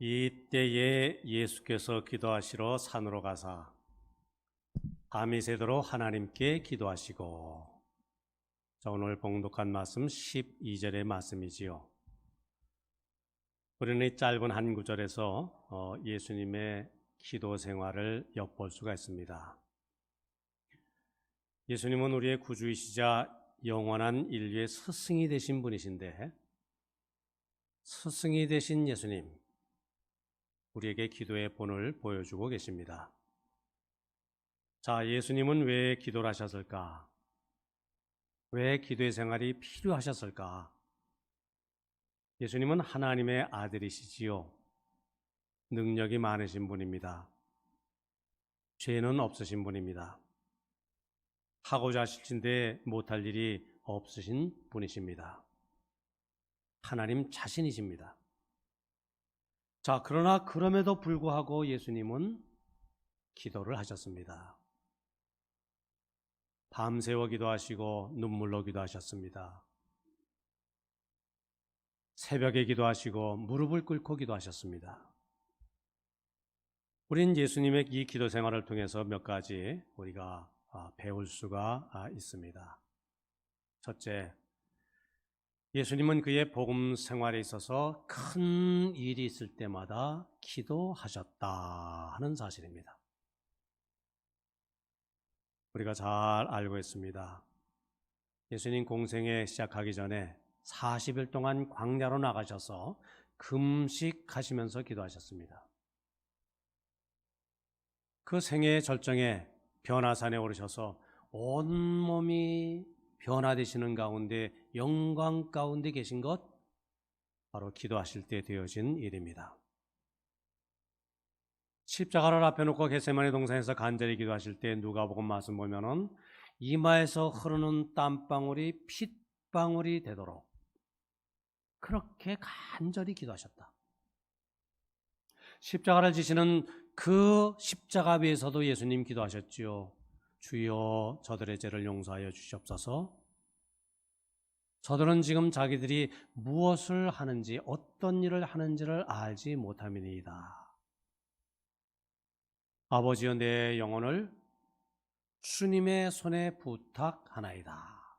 이때에 예수께서 기도하시러 산으로 가사 밤이 새도록 하나님께 기도하시고. 자, 오늘 봉독한 말씀 12절의 말씀이지요. 우리는 이 짧은 한 구절에서 예수님의 기도 생활을 엿볼 수가 있습니다. 예수님은 우리의 구주이시자 영원한 인류의 스승이 되신 분이신데, 스승이 되신 예수님, 우리에게 기도의 본을 보여주고 계십니다. 자, 예수님은 왜 기도를 하셨을까? 왜 기도의 생활이 필요하셨을까? 예수님은 하나님의 아들이시지요. 능력이 많으신 분입니다. 죄는 없으신 분입니다. 하고자 하실진데 못할 일이 없으신 분이십니다. 하나님 자신이십니다. 자, 그러나 그럼에도 불구하고 예수님은 기도를 하셨습니다. 밤새워 기도하시고 눈물로 기도하셨습니다. 새벽에 기도하시고 무릎을 꿇고 기도하셨습니다. 우린 예수님의 이 기도 생활을 통해서 몇 가지 우리가 배울 수가 있습니다. 첫째, 예수님은 그의 복음 생활에 있어서 큰 일이 있을 때마다 기도하셨다 하는 사실입니다. 우리가 잘 알고 있습니다. 예수님 공생에 시작하기 전에 40일 동안 광야로 나가셔서 금식하시면서 기도하셨습니다. 그 생애의 절정에 변화산에 오르셔서 온몸이 변화되시는 가운데 영광 가운데 계신 것, 바로 기도하실 때 되어진 일입니다. 십자가를 앞에 놓고 겟세마네 동산에서 간절히 기도하실 때 누가복음 말씀 보면은 이마에서 흐르는 땀방울이 핏방울이 되도록 그렇게 간절히 기도하셨다. 십자가를 지시는 그 십자가 위에서도 예수님 기도하셨지요. 주여 저들의 죄를 용서하여 주시옵소서. 저들은 지금 자기들이 무엇을 하는지 어떤 일을 하는지를 알지 못함이니이다. 아버지여 내 영혼을 주님의 손에 부탁하나이다.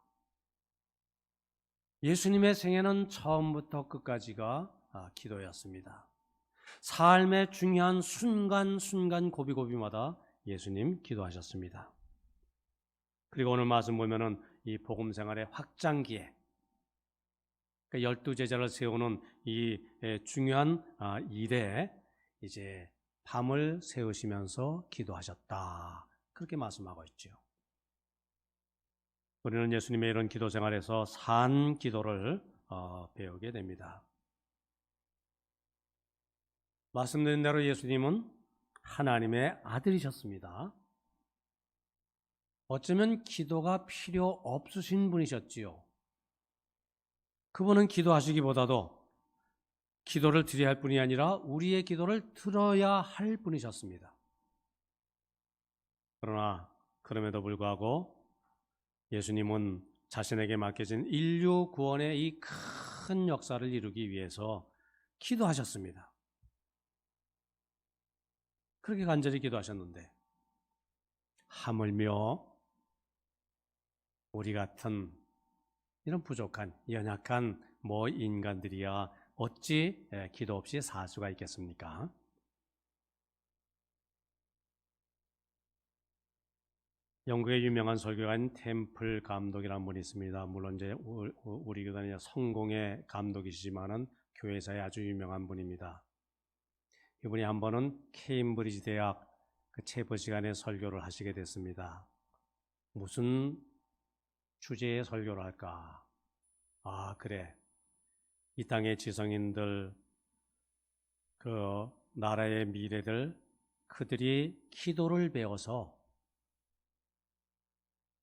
예수님의 생애는 처음부터 끝까지가 기도였습니다. 삶의 중요한 순간순간 고비고비마다 예수님 기도하셨습니다. 그리고 오늘 말씀 보면은 이 복음 생활의 확장기에 12제자를 세우는 이 중요한 일에 이제 밤을 새우시면서 기도하셨다. 그렇게 말씀하고 있죠. 우리는 예수님의 이런 기도 생활에서 산 기도를 배우게 됩니다. 말씀드린 대로 예수님은 하나님의 아들이셨습니다. 어쩌면 기도가 필요 없으신 분이셨지요. 그분은 기도하시기보다도 기도를 드려야 할 뿐이 아니라 우리의 기도를 들어야 할 분이셨습니다. 그러나 그럼에도 불구하고 예수님은 자신에게 맡겨진 인류 구원의 이 큰 역사를 이루기 위해서 기도하셨습니다. 그렇게 간절히 기도하셨는데 하물며 우리 같은 이런 부족한 연약한 인간들이야 어찌 기도 없이 살 수가 있겠습니까? 영국의 유명한 설교가인 템플 감독이라는 분이 있습니다. 물론 이제 우리 교단의 성공의 감독이시지만은 교회사에 아주 유명한 분입니다. 이분이 한 번은 케임브리지 대학 그 체부 시간에 설교를 하시게 됐습니다. 무슨 주제의 설교를 할까? 그래. 이 땅의 지성인들, 그 나라의 미래들, 그들이 기도를 배워서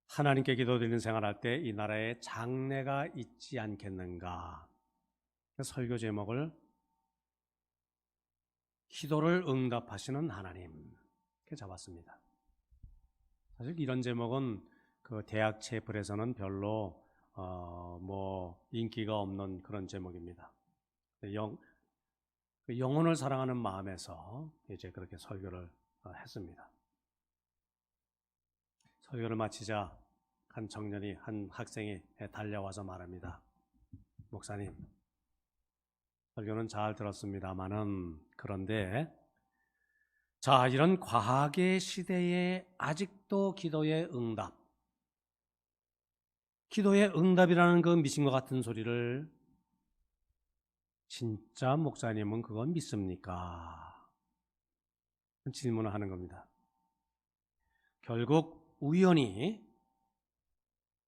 하나님께 기도드리는 생활할 때 이 나라에 장래가 있지 않겠는가. 설교 제목을 기도를 응답하시는 하나님 이렇게 잡았습니다. 사실 이런 제목은 그 대학 체플에서는 별로 인기가 없는 그런 제목입니다. 영혼을 사랑하는 마음에서 이제 그렇게 설교를 했습니다. 설교를 마치자 한 청년이, 한 학생이 달려와서 말합니다. 목사님, 설교는 잘 들었습니다마는 그런데 자, 이런 과학의 시대에 아직도 기도의 응답이라는 그 미신과 같은 소리를 진짜 목사님은 그건 믿습니까? 질문을 하는 겁니다. 결국 우연히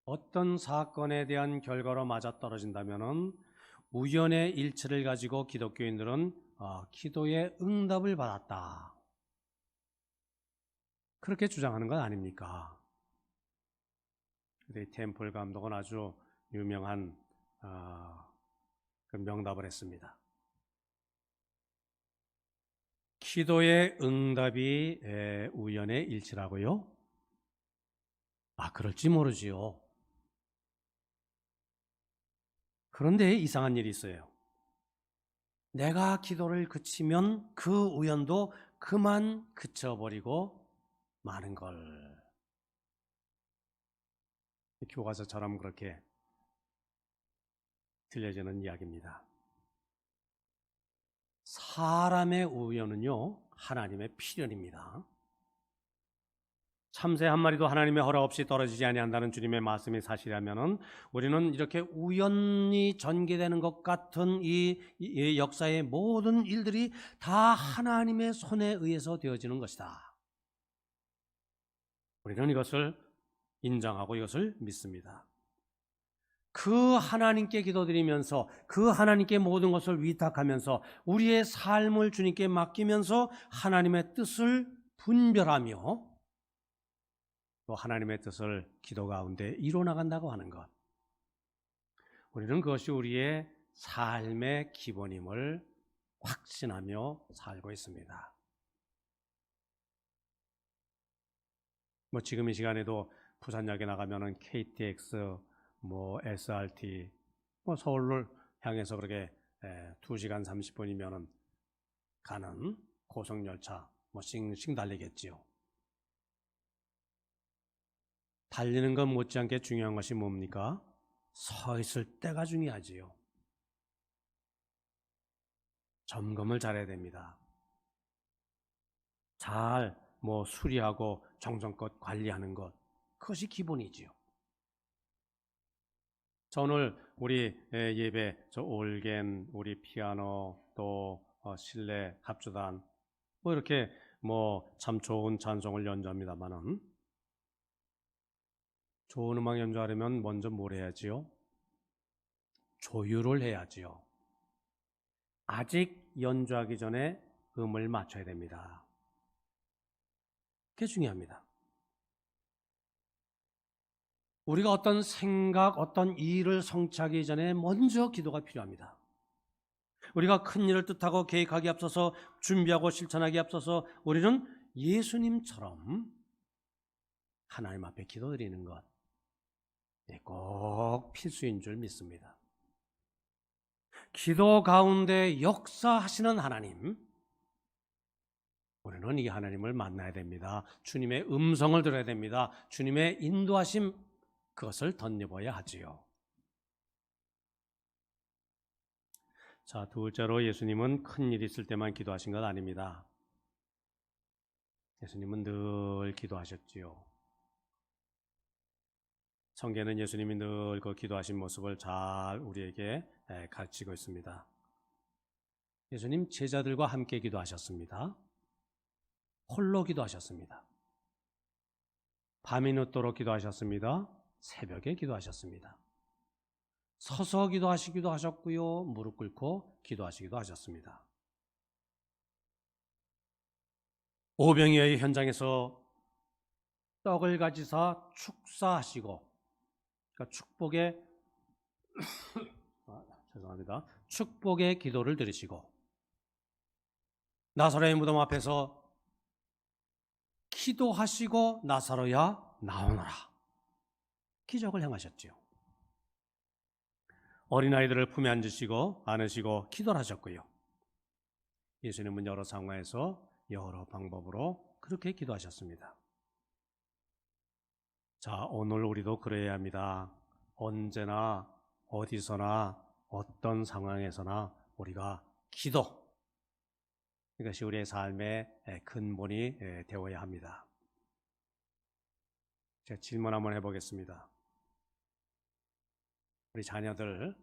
어떤 사건에 대한 결과로 맞아떨어진다면 우연의 일치를 가지고 기독교인들은 기도의 응답을 받았다, 그렇게 주장하는 건 아닙니까? 템플 감독은 아주 유명한 그 명답을 했습니다. 기도의 응답이 우연의 일치라고요? 그럴지 모르지요. 그런데 이상한 일이 있어요. 내가 기도를 그치면 그 우연도 그만 그쳐버리고 마는 걸. 교과서처럼 그렇게 들려지는 이야기입니다. 사람의 우연은요, 하나님의 필연입니다. 참새 한 마리도 하나님의 허락 없이 떨어지지 아니한다는 주님의 말씀이 사실이라면 우리는 이렇게 우연히 전개되는 것 같은 이 역사의 모든 일들이 다 하나님의 손에 의해서 되어지는 것이다. 우리는 이것을 인정하고 이것을 믿습니다. 그 하나님께 기도드리면서 그 하나님께 모든 것을 위탁하면서 우리의 삶을 주님께 맡기면서 하나님의 뜻을 분별하며 또 하나님의 뜻을 기도 가운데 이뤄나간다고 하는 것, 우리는 그것이 우리의 삶의 기본임을 확신하며 살고 있습니다. 지금 이 시간에도 부산역에 나가면은 KTX, SRT, 서울을 향해서 그렇게 2시간 30분이면은 가는 고속열차 싱싱 달리겠지요. 달리는 것 못지않게 중요한 것이 뭡니까? 서 있을 때가 중요하지요. 점검을 잘해야 됩니다. 잘 수리하고 정성껏 관리하는 것, 그것이 기본이지요. 저 오늘 우리 예배, 올겐, 우리 피아노, 또 실내 합주단 이렇게 참 좋은 찬송을 연주합니다만은 좋은 음악 연주하려면 먼저 뭘 해야지요? 조율을 해야지요. 아직 연주하기 전에 음을 맞춰야 됩니다. 그게 중요합니다. 우리가 어떤 생각, 어떤 일을 성취하기 전에 먼저 기도가 필요합니다. 우리가 큰 일을 뜻하고 계획하기 앞서서 준비하고 실천하기 앞서서 우리는 예수님처럼 하나님 앞에 기도드리는 것 꼭 필수인 줄 믿습니다. 기도 가운데 역사하시는 하나님, 우리는 이 하나님을 만나야 됩니다. 주님의 음성을 들어야 됩니다. 주님의 인도하심, 그것을 덧입어야 하지요. 자, 둘째로 예수님은 큰 일이 있을 때만 기도하신 것 아닙니다. 예수님은 늘 기도하셨지요. 성경에는 예수님이 늘 그 기도하신 모습을 잘 우리에게 가르치고 있습니다. 예수님 제자들과 함께 기도하셨습니다. 홀로 기도하셨습니다. 밤이 늦도록 기도하셨습니다. 새벽에 기도하셨습니다. 서서 기도하시기도 하셨고요, 무릎 꿇고 기도하시기도 하셨습니다. 오병이어의 현장에서 떡을 가지사 축사하시고, 그러니까 축복의 기도를 드리시고, 나사로의 무덤 앞에서 기도하시고 나사로야 나오너라, 기적을 행하셨지요. 어린아이들을 품에 안으시고 기도를 하셨고요. 예수님은 여러 상황에서 여러 방법으로 그렇게 기도하셨습니다. 자, 오늘 우리도 그래야 합니다. 언제나 어디서나 어떤 상황에서나 우리가 기도, 이것이 우리의 삶의 근본이 되어야 합니다. 제가 질문 한번 해보겠습니다. 우리 자녀들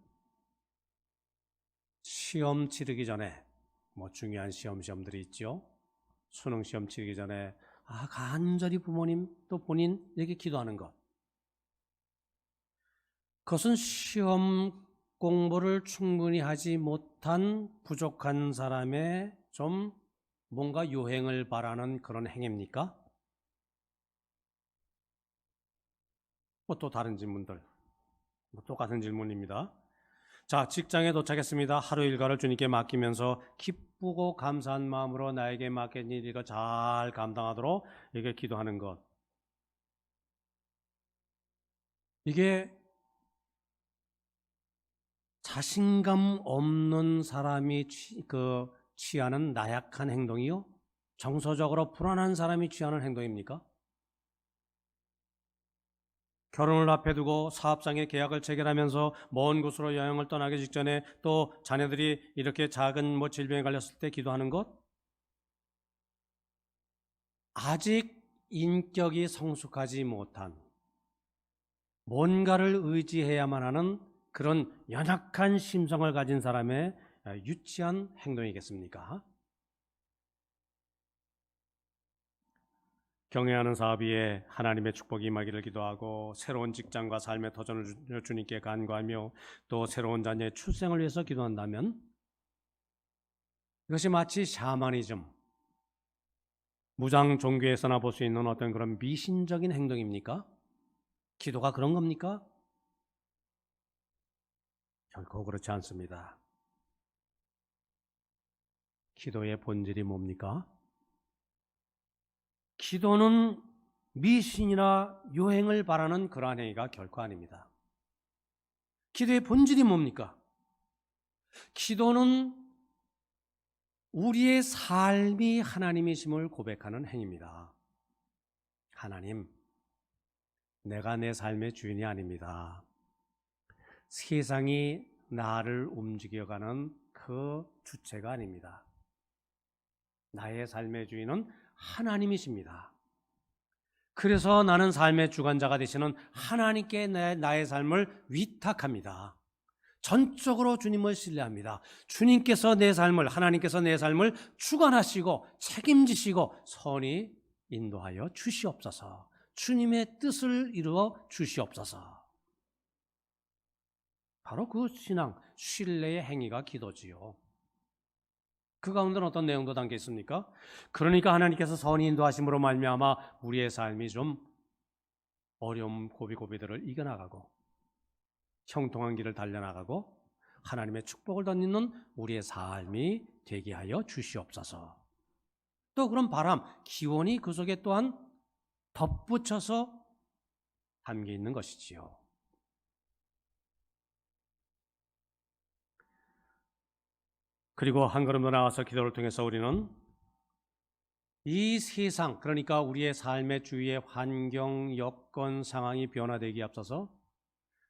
시험 치르기 전에 뭐 중요한 시험들이 있죠. 수능 시험 치르기 전에 간절히 부모님 또 본인에게 기도하는 것. 그것은 시험 공부를 충분히 하지 못한 부족한 사람의 좀 뭔가 요행을 바라는 그런 행위입니까? 또 다른 질문들. 똑같은 질문입니다. 자, 직장에 도착했습니다. 하루 일과를 주님께 맡기면서 기쁘고 감사한 마음으로 나에게 맡긴 일 이거 잘 감당하도록 이게 기도하는 것. 이게 자신감 없는 사람이 취하는 나약한 행동이요? 정서적으로 불안한 사람이 취하는 행동입니까? 결혼을 앞에 두고 사업상의 계약을 체결하면서 먼 곳으로 여행을 떠나기 직전에 또 자녀들이 이렇게 작은 질병에 걸렸을 때 기도하는 것? 아직 인격이 성숙하지 못한 뭔가를 의지해야만 하는 그런 연약한 심성을 가진 사람의 유치한 행동이겠습니까? 경외하는 사업 위에 하나님의 축복이 임하기를 기도하고 새로운 직장과 삶의 도전을 주님께 간구하며 또 새로운 자녀의 출생을 위해서 기도한다면 이것이 마치 샤머니즘, 무장 종교에서나 볼 수 있는 어떤 그런 미신적인 행동입니까? 기도가 그런 겁니까? 결코 그렇지 않습니다. 기도의 본질이 뭡니까? 기도는 미신이나 요행을 바라는 그러한 행위가 결코 아닙니다. 기도의 본질이 뭡니까? 기도는 우리의 삶이 하나님이심을 고백하는 행위입니다. 하나님, 내가 내 삶의 주인이 아닙니다. 세상이 나를 움직여가는 그 주체가 아닙니다. 나의 삶의 주인은 하나님이십니다. 그래서 나는 삶의 주관자가 되시는 하나님께 나의 삶을 위탁합니다. 전적으로 주님을 신뢰합니다. 주님께서 내 삶을, 하나님께서 내 삶을 주관하시고 책임지시고 선히 인도하여 주시옵소서. 주님의 뜻을 이루어 주시옵소서. 바로 그 신앙, 신뢰의 행위가 기도지요. 그 가운데는 어떤 내용도 담겨 있습니까? 그러니까 하나님께서 선히 인도하심으로 말미암아 우리의 삶이 좀 어려움 고비고비들을 이겨나가고 형통한 길을 달려나가고 하나님의 축복을 덧입는 우리의 삶이 되게 하여 주시옵소서. 또 그런 바람, 기원이 그 속에 또한 덧붙여서 담겨 있는 것이지요. 그리고 한 걸음 더 나아가서 기도를 통해서 우리는 이 세상, 그러니까 우리의 삶의 주위의 환경, 여건, 상황이 변화되기에 앞서서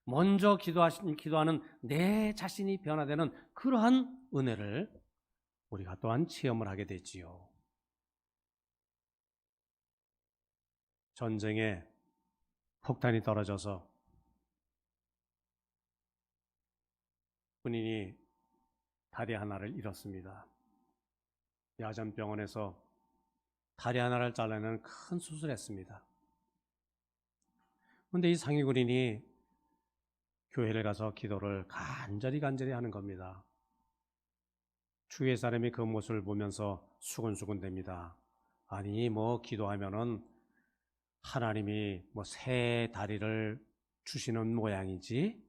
먼저 기도하는 내 자신이 변화되는 그러한 은혜를 우리가 또한 체험을 하게 되지요. 전쟁에 폭탄이 떨어져서 군인이 다리 하나를 잃었습니다. 야전병원에서 다리 하나를 잘라내는 큰 수술을 했습니다. 그런데 이 상위 군인이 교회를 가서 기도를 간절히 하는 겁니다. 주위의 사람이 그 모습을 보면서 수근수근 됩니다. 아니 기도하면은 하나님이 새 다리를 주시는 모양이지,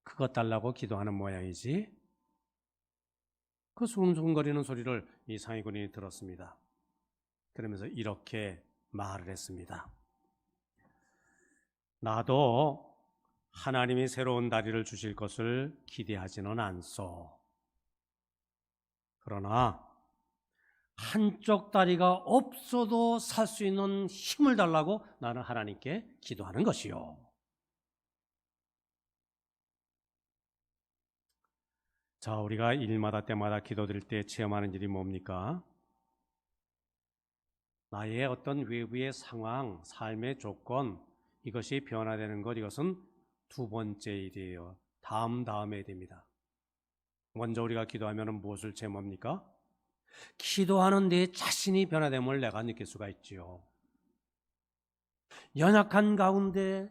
그것 달라고 기도하는 모양이지. 그 수근수근거리는 소리를 이 상위군인이 들었습니다. 그러면서 이렇게 말을 했습니다. 나도 하나님이 새로운 다리를 주실 것을 기대하지는 않소. 그러나 한쪽 다리가 없어도 살 수 있는 힘을 달라고 나는 하나님께 기도하는 것이요. 자, 우리가 일마다 때마다 기도드릴 때 체험하는 일이 뭡니까? 나의 어떤 외부의 상황, 삶의 조건, 이것이 변화되는 것, 이것은 두 번째 일이에요. 다음에 됩니다. 먼저 우리가 기도하면 무엇을 체험합니까? 기도하는 내 자신이 변화됨을 내가 느낄 수가 있지요. 연약한 가운데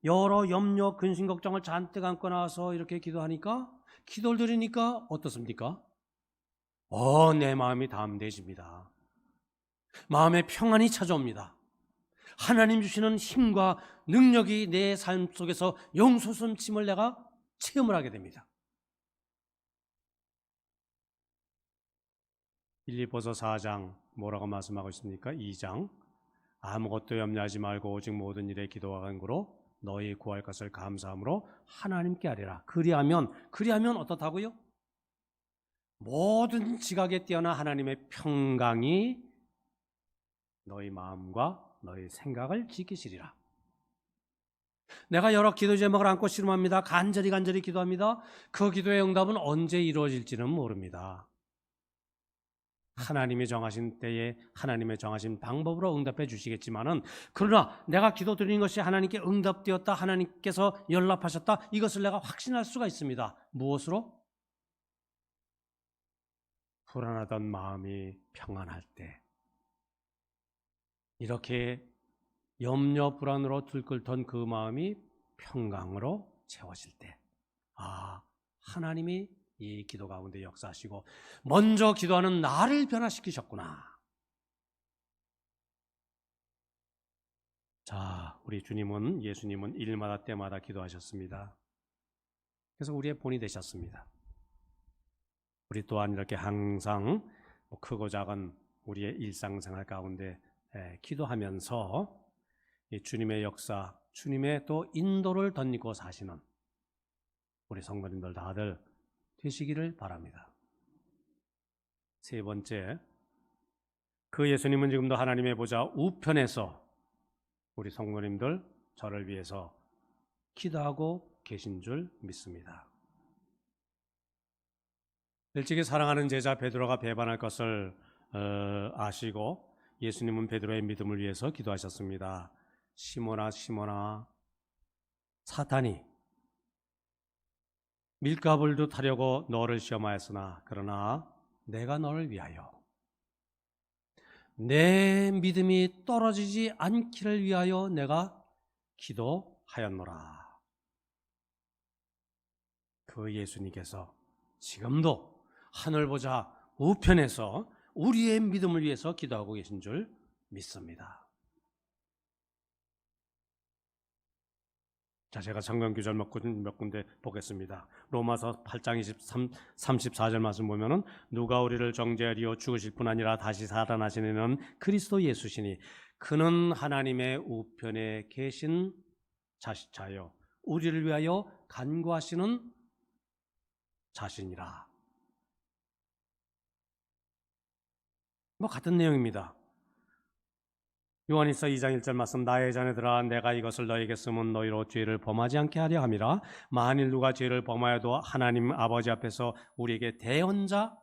여러 염려, 근심, 걱정을 잔뜩 안고 나와서 이렇게 기도하니까, 기도를 드리니까 어떻습니까? 내 마음이 담대해집니다. 마음의 평안이 찾아옵니다. 하나님 주시는 힘과 능력이 내 삶 속에서 용솟음침을 내가 체험을 하게 됩니다. 빌립보서 4장 뭐라고 말씀하고 있습니까? 2장 아무것도 염려하지 말고 오직 모든 일에 기도와 간구로 너희 구할 것을 감사함으로 하나님께 아뢰라. 그리하면 어떻다고요? 모든 지각에 뛰어난 하나님의 평강이 너희 마음과 너희 생각을 지키시리라. 내가 여러 기도 제목을 안고 씨름합니다. 간절히 기도합니다. 그 기도의 응답은 언제 이루어질지는 모릅니다. 하나님이 정하신 때에 하나님의 정하신 방법으로 응답해 주시겠지만은, 그러나 내가 기도 드리는 것이 하나님께 응답되었다, 하나님께서 연락하셨다, 이것을 내가 확신할 수가 있습니다. 무엇으로? 불안하던 마음이 평안할 때, 이렇게 염려 불안으로 들끓던 그 마음이 평강으로 채워질 때, 하나님이 이 기도 가운데 역사하시고 먼저 기도하는 나를 변화시키셨구나. 자, 우리 예수님은 일마다 때마다 기도하셨습니다. 그래서 우리의 본이 되셨습니다. 우리 또한 이렇게 항상 크고 작은 우리의 일상생활 가운데 기도하면서 주님의 역사, 주님의 또 인도를 덧입고 사시는 우리 성도님들 다들 되시기를 바랍니다. 세 번째, 그 예수님은 지금도 하나님의 보좌 우편에서 우리 성도님들, 저를 위해서 기도하고 계신 줄 믿습니다. 일찍이 사랑하는 제자 베드로가 배반할 것을 아시고 예수님은 베드로의 믿음을 위해서 기도하셨습니다. 시몬아, 사탄이 밀가불도 타려고 너를 시험하였으나 그러나 내가 너를 위하여 내 믿음이 떨어지지 않기를 위하여 내가 기도하였노라. 그 예수님께서 지금도 하늘 보좌 우편에서 우리의 믿음을 위해서 기도하고 계신 줄 믿습니다. 자, 제가 성경 구절 몇 군데 보겠습니다. 로마서 8장 34절 말씀 보면은 누가 우리를 정죄하리요 죽으실 뿐 아니라 다시 살아나시는 그리스도 예수시니 그는 하나님의 우편에 계신 자여 우리를 위하여 간구하시는 자신이라. 같은 내용입니다. 요한일서 2장 1절 말씀, 나의 자녀들아 내가 이것을 너에게 쓰면 너희로 죄를 범하지 않게 하려 함이라. 만일 누가 죄를 범하여도 하나님 아버지 앞에서 우리에게 대언자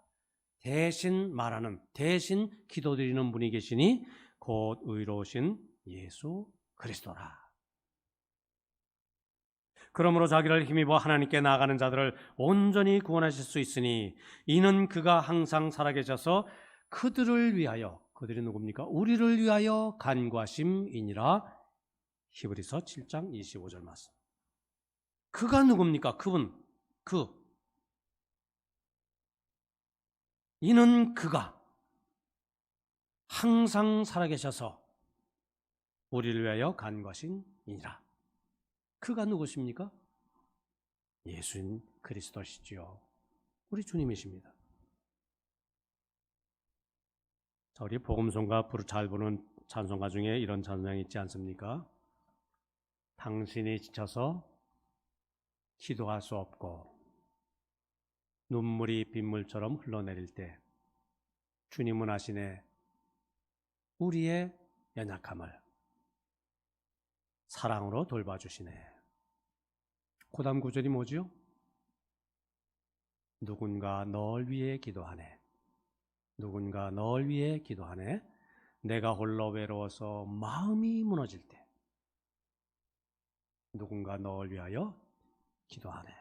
대신 말하는, 대신 기도드리는 분이 계시니 곧 의로우신 예수 그리스도라. 그러므로 자기를 힘입어 하나님께 나아가는 자들을 온전히 구원하실 수 있으니 이는 그가 항상 살아계셔서 그들을 위하여, 그들이 누굽니까? 우리를 위하여 간구하심이니라. 히브리서 7장 25절 말씀. 그가 누굽니까? 그분, 이는 그가 항상 살아계셔서 우리를 위하여 간구하심이니라. 그가 누구십니까? 예수님 그리스도시지요. 우리 주님이십니다. 자, 우리 복음송가 잘 부르는 찬송가 중에 이런 찬송이 있지 않습니까? 당신이 지쳐서 기도할 수 없고 눈물이 빗물처럼 흘러내릴 때 주님은 아시네. 우리의 연약함을 사랑으로 돌봐주시네. 그 다음 구절이 뭐죠? 누군가 널 위해 기도하네. 누군가 널 위해 기도하네. 내가 홀로 외로워서 마음이 무너질 때 누군가 널 위하여 기도하네.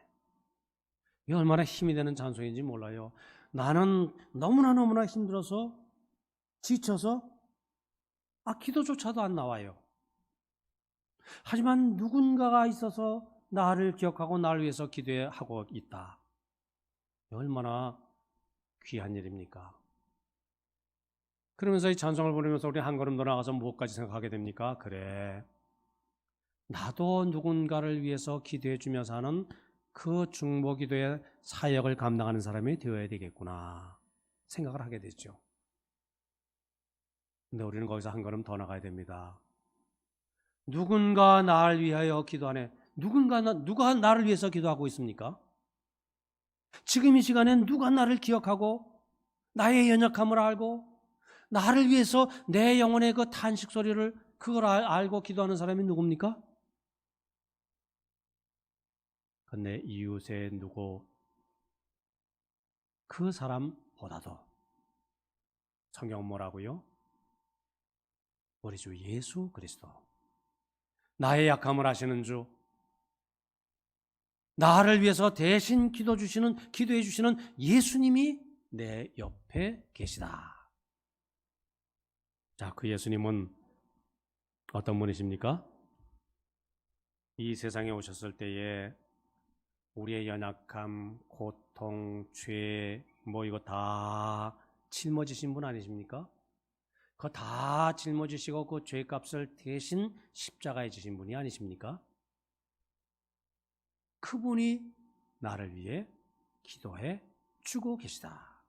이게 얼마나 힘이 되는 찬송인지 몰라요. 나는 너무나 힘들어서 지쳐서 기도조차도 안 나와요. 하지만 누군가가 있어서 나를 기억하고 나를 위해서 기도하고 있다. 얼마나 귀한 일입니까? 그러면서 이 찬송을 부르면서 우리 한 걸음 더 나가서 무엇까지 생각하게 됩니까? 그래, 나도 누군가를 위해서 기도해 주며 사는 그 중보기도의 사역을 감당하는 사람이 되어야 되겠구나 생각을 하게 되죠. 근데 우리는 거기서 한 걸음 더 나가야 됩니다. 누군가 나를 위하여 기도하네. 누가 나를 위해서 기도하고 있습니까? 지금 이 시간엔 누가 나를 기억하고 나의 연약함을 알고 나를 위해서 내 영혼의 그 탄식 소리를 그걸 알고 기도하는 사람이 누굽니까? 내 이웃의 누구 그 사람보다도 성경 뭐라고요? 우리 주 예수 그리스도, 나의 약함을 아시는 주, 나를 위해서 대신 기도해 주시는 예수님이 내 옆에 계시다. 자, 그 예수님은 어떤 분이십니까? 이 세상에 오셨을 때에 우리의 연약함, 고통, 죄, 이거 다 짊어지신 분 아니십니까? 그거 다 짊어지시고 그 죄값을 대신 십자가에 지신 분이 아니십니까? 그분이 나를 위해 기도해 주고 계시다.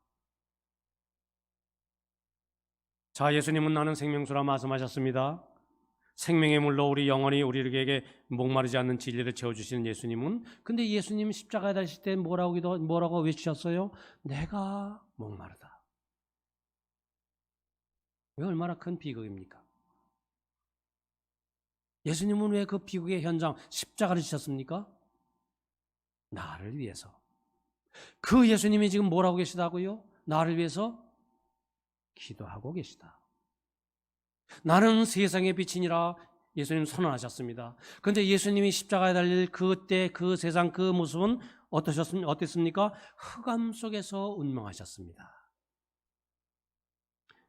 자, 예수님은 나는 생명수라 말씀하셨습니다. 생명의 물로 우리 영혼이 우리에게 목마르지 않는 진리를 채워주시는 예수님은, 근데 예수님 십자가에 달리실 때 뭐라고 외치셨어요? 내가 목마르다. 이게 얼마나 큰 비극입니까? 예수님은 왜 그 비극의 현장 십자가를 지셨습니까? 나를 위해서. 그 예수님이 지금 뭐라고 계시다고요? 나를 위해서 기도하고 계시다. 나는 세상의 빛이니라 예수님 선언하셨습니다. 그런데 예수님이 십자가에 달릴 그때 그 세상 그 모습은 어땠습니까? 흑암 속에서 운명하셨습니다.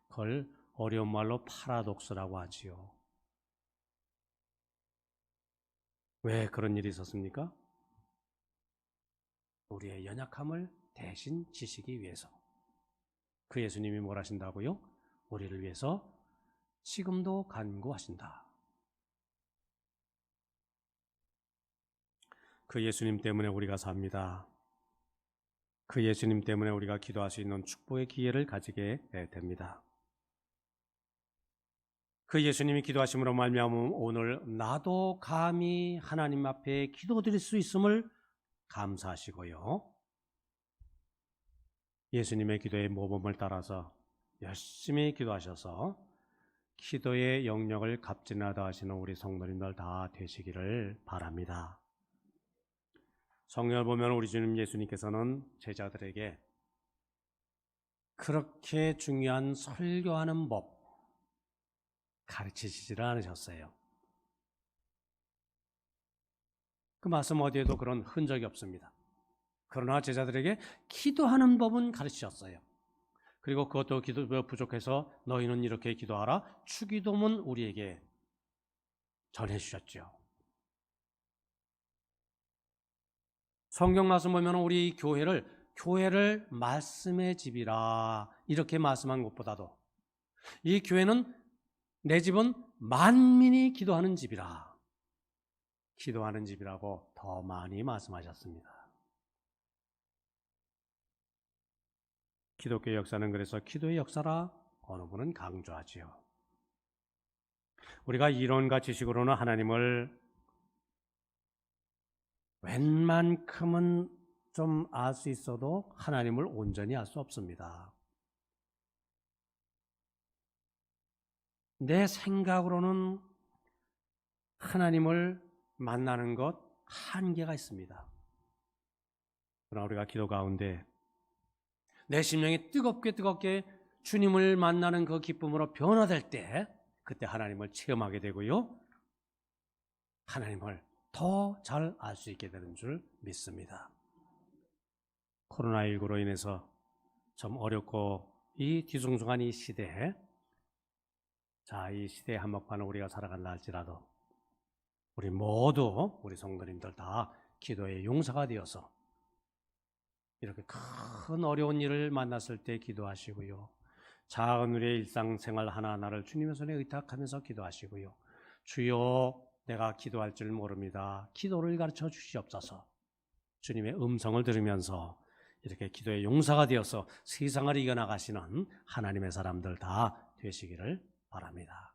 그걸 어려운 말로 파라독스라고 하지요. 왜 그런 일이 있었습니까? 우리의 연약함을 대신 지시기 위해서. 그 예수님이 뭘 하신다고요? 우리를 위해서 지금도 간구하신다. 그 예수님 때문에 우리가 삽니다. 그 예수님 때문에 우리가 기도할 수 있는 축복의 기회를 가지게 됩니다. 그 예수님이 기도하심으로 말미암아 오늘 나도 감히 하나님 앞에 기도드릴 수 있음을 감사하시고요. 예수님의 기도의 모범을 따라서 열심히 기도하셔서 기도의 영역을 값지나다 하시는 우리 성도님들 다 되시기를 바랍니다. 성경을 보면 우리 주님 예수님께서는 제자들에게 그렇게 중요한 설교하는 법 가르치시지를 않으셨어요. 그 말씀 어디에도 그런 흔적이 없습니다. 그러나 제자들에게 기도하는 법은 가르치셨어요. 그리고 그것도 기도 부족해서 너희는 이렇게 기도하라 주기도문 우리에게 전해주셨죠. 성경 말씀 보면 우리 교회를 말씀의 집이라 이렇게 말씀한 것보다도 이 교회는 내 집은 만민이 기도하는 집이라 기도하는 집이라고 더 많이 말씀하셨습니다. 기독교 역사는 그래서 기도의 역사라 어느 분은 강조하지요. 우리가 이론과 지식으로는 하나님을 웬만큼은 좀 알 수 있어도 하나님을 온전히 알 수 없습니다. 내 생각으로는 하나님을 만나는 것 한계가 있습니다. 그러나 우리가 기도 가운데 내 심령이 뜨겁게 주님을 만나는 그 기쁨으로 변화될 때 그때 하나님을 체험하게 되고요. 하나님을 더 잘 알 수 있게 되는 줄 믿습니다. 코로나19로 인해서 좀 어렵고 이 뒤숭숭한 이 시대에 이 시대의 한복판을 우리가 살아간다 할지라도 우리 모두 우리 성도님들 다 기도의 용사가 되어서 이렇게 큰 어려운 일을 만났을 때 기도하시고요. 작은 우리의 일상생활 하나하나를 주님의 손에 의탁하면서 기도하시고요. 주여 내가 기도할 줄 모릅니다. 기도를 가르쳐 주시옵소서. 주님의 음성을 들으면서 이렇게 기도의 용사가 되어서 세상을 이겨나가시는 하나님의 사람들 다 되시기를 바랍니다.